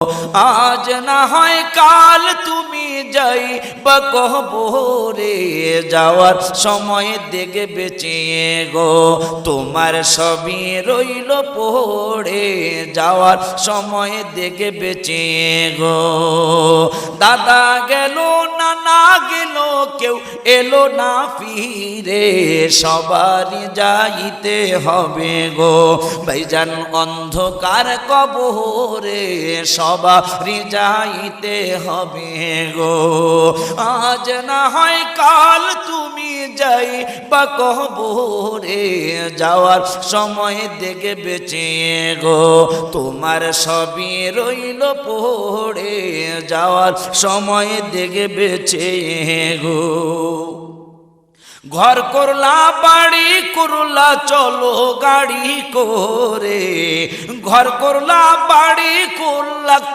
আজ না হয় কাল তুমি যাইবা কবরে, যাওয়ার সময় দেখে বেঁচে গো তোমার সবই রইল পড়ে, যাওয়ার সময় দেখে বেঁচে গো। দাদা গেল নানা গেল কেউ এলো না ফিরে, সবারই যাইতে হবে গো ভাইজান অন্ধকার কবরে, সবারই যাইতে হবে গো। আজ না হয় কাল তুমি যাইবা কবরে, যাওয়ার সময় দেখে বেঁচে গো তোমার সবই রইল পড়ে, যাওয়ার সময় দেখে বেঁচে গো। ঘর করলা বাড়ি করলা চলো গাড়ি করে, ঘর করলা বাড়ি করলা